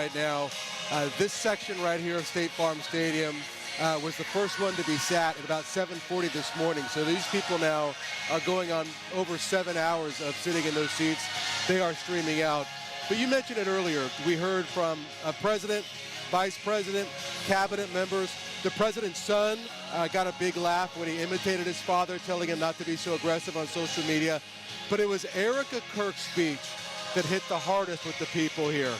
right now. This section right here of State Farm Stadium was the first one to be sat at about 7:40 this morning. So these people now are going on over 7 hours of sitting in those seats. They are streaming out. But you mentioned it earlier. We heard from a president, vice president, cabinet members. The president's son got a big laugh when he imitated his father, telling him not to be so aggressive on social media. But it was Erica Kirk's speech that hit the hardest with the people here.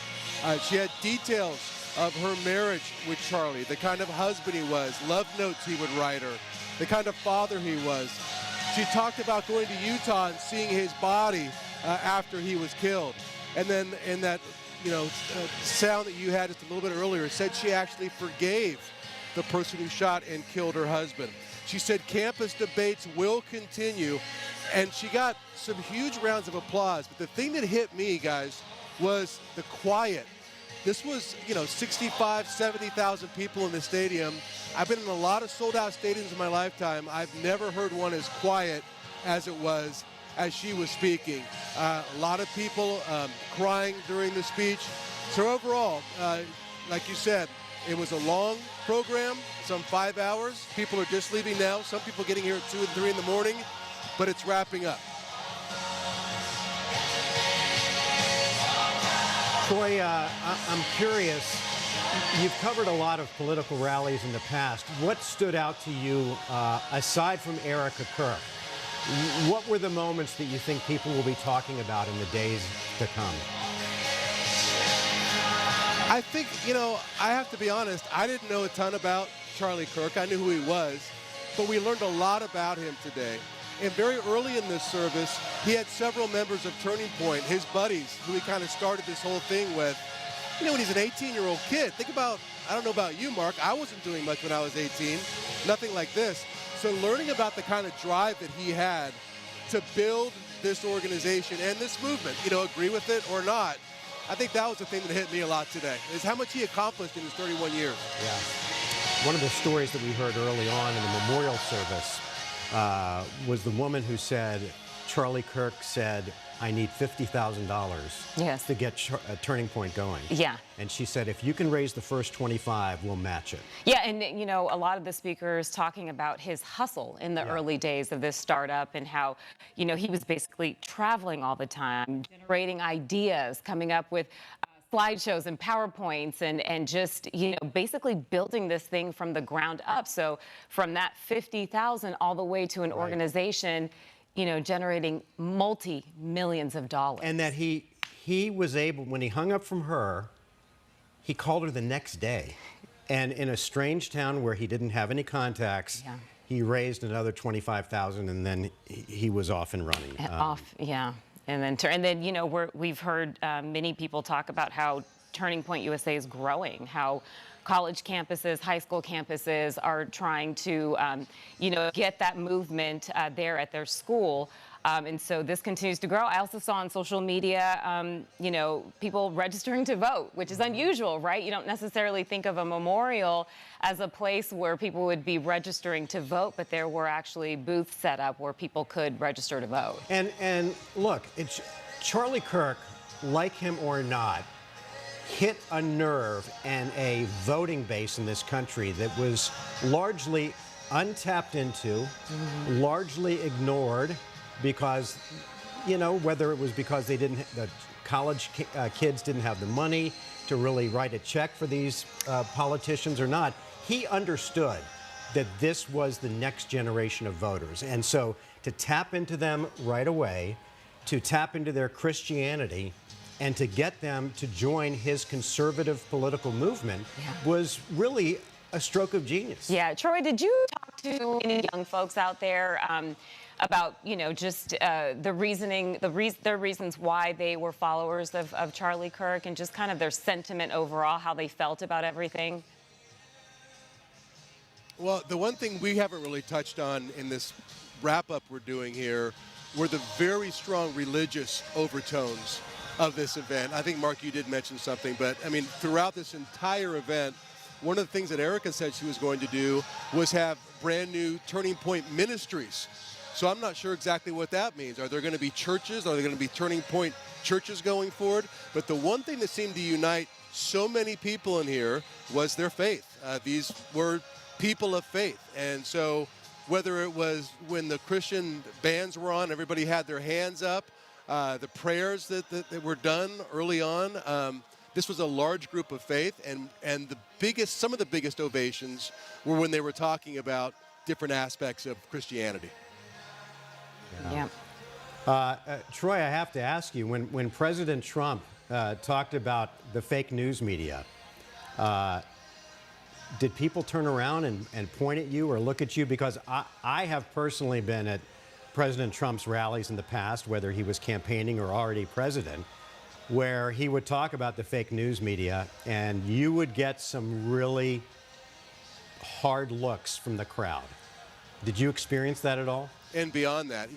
She had details of her marriage with Charlie, the kind of husband he was, love notes he would write her, the kind of father he was. She talked about going to Utah and seeing his body after he was killed. And then in that sound that you had just a little bit earlier, said she actually forgave the person who shot and killed her husband. She said campus debates will continue, and she got some huge rounds of applause. But the thing that hit me, guys, was the quiet. This was, 65, 70,000 people in the stadium. I've been in a lot of sold-out stadiums in my lifetime. I've never heard one as quiet as it was as she was speaking. A lot of people crying during the speech. So overall, like you said, it was a long program, some 5 hours. People are just leaving now. Some people getting here at 2 and 3 in the morning, but it's wrapping up. Troy, I'm curious, you've covered a lot of political rallies in the past. What stood out to you, aside from Erica Kirk? What were the moments that you think people will be talking about in the days to come? I think, I have to be honest, I didn't know a ton about Charlie Kirk. I knew who he was, but we learned a lot about him today. And very early in this service, he had several members of Turning Point, his buddies, who he kind of started this whole thing with. When he's an 18-year-old kid, think about, I don't know about you, Mark, I wasn't doing much when I was 18, nothing like this. So learning about the kind of drive that he had to build this organization and this movement, agree with it or not, I think that was the thing that hit me a lot today, is how much he accomplished in his 31 years. Yeah. One of the stories that we heard early on in the memorial service was the woman who said, Charlie Kirk said, I need $50,000 to get Turning Point going. Yeah. And she said, if you can raise the first 25, we'll match it. Yeah, and a lot of the speakers talking about his hustle in the early days of this startup and how, he was basically traveling all the time, generating ideas, coming up with slideshows and PowerPoints and just, basically building this thing from the ground up. So from that 50,000 all the way to an organization, generating multi-millions of dollars. And that he was able, when he hung up from her, he called her the next day. And in a strange town where he didn't have any contacts, he raised another 25,000 and then he was off and running. And then, we've heard many people talk about how Turning Point USA is growing, how college campuses, high school campuses are trying to, get that movement there at their school. And so this continues to grow. I also saw on social media, people registering to vote, which is unusual, right? You don't necessarily think of a memorial as a place where people would be registering to vote, but there were actually booths set up where people could register to vote. And look, it's Charlie Kirk, like him or not, hit a nerve and a voting base in this country that was largely untapped into, largely ignored, because, whether it was because the college kids didn't have the money to really write a check for these politicians or not, he understood that this was the next generation of voters. And so to tap into them right away, to tap into their Christianity, and to get them to join his conservative political movement was really a stroke of genius. Yeah, Troy, did you talk to any young folks out there about, just the reasoning, their reasons why they were followers of Charlie Kirk and just kind of their sentiment overall, how they felt about everything? Well, the one thing we haven't really touched on in this wrap-up we're doing here were the very strong religious overtones of this event. I think, Mark, you did mention something, but, throughout this entire event, one of the things that Erica said she was going to do was have brand new Turning Point ministries So I'm not sure exactly what that means. Are there going to be churches? Are there going to be Turning Point churches going forward? But the one thing that seemed to unite so many people in here was their faith. These were people of faith. And so whether it was when the Christian bands were on, everybody had their hands up, the prayers that were done early on, this was a large group of faith, and some of the biggest ovations were when they were talking about different aspects of Christianity. Yeah. Troy, I have to ask you, when President Trump talked about the fake news media, did people turn around and point at you or look at you? Because I have personally been at President Trump's rallies in the past, whether he was campaigning or already president, where he would talk about the fake news media, and you would get some really hard looks from the crowd. Did you experience that at all? And beyond that,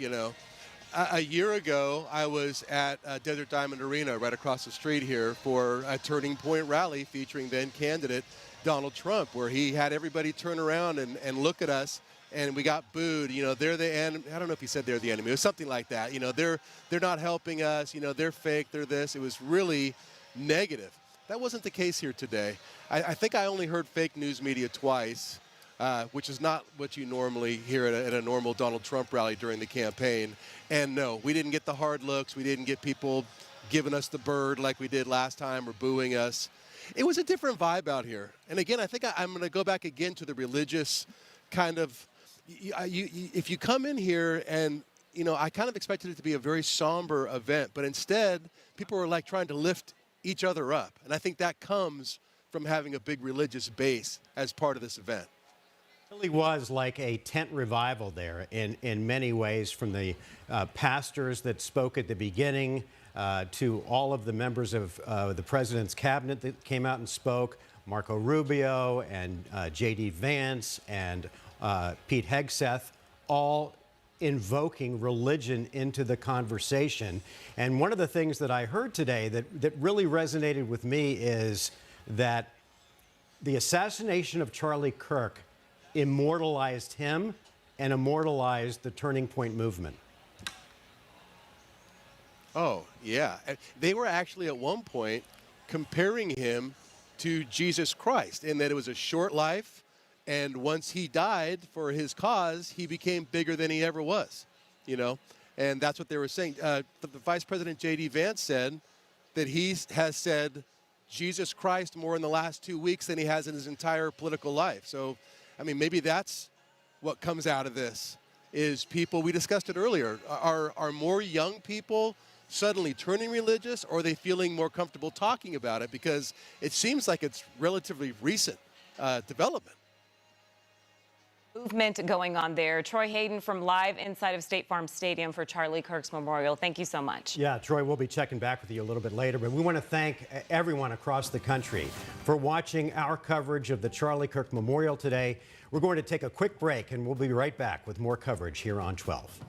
a year ago, I was at Desert Diamond Arena right across the street here for a Turning Point rally featuring then candidate Donald Trump, where he had everybody turn around and look at us, and we got booed. They're the enemy. I don't know if he said they're the enemy. It was something like that. They're not helping us. They're fake. They're this. It was really negative. That wasn't the case here today. I think I only heard fake news media twice, which is not what you normally hear at a normal Donald Trump rally during the campaign. And no, we didn't get the hard looks. We didn't get people giving us the bird like we did last time or booing us. It was a different vibe out here. And again, I think I'm going to go back again to the religious kind of, if you come in here and, I kind of expected it to be a very somber event, but instead people were like trying to lift each other up. And I think that comes from having a big religious base as part of this event. It really was like a tent revival there in many ways, from the pastors that spoke at the beginning to all of the members of the president's cabinet that came out and spoke, Marco Rubio and J.D. Vance and Pete Hegseth, all invoking religion into the conversation. And one of the things that I heard today that really resonated with me is that the assassination of Charlie Kirk immortalized him and immortalized the Turning Point movement. Oh, yeah. They were actually at one point comparing him to Jesus Christ, in that it was a short life, and once he died for his cause, he became bigger than he ever was, and that's what they were saying. The Vice President J.D. Vance said that he has said Jesus Christ more in the last 2 weeks than he has in his entire political life. So, maybe that's what comes out of this, is people, we discussed it earlier, are more young people suddenly turning religious, or are they feeling more comfortable talking about it? Because it seems like it's relatively recent development. Movement going on there. Troy Hayden from live inside of State Farm Stadium for Charlie Kirk's memorial. Thank you so much. Yeah, Troy, we'll be checking back with you a little bit later, but we want to thank everyone across the country for watching our coverage of the Charlie Kirk Memorial today. We're going to take a quick break, and we'll be right back with more coverage here on 12.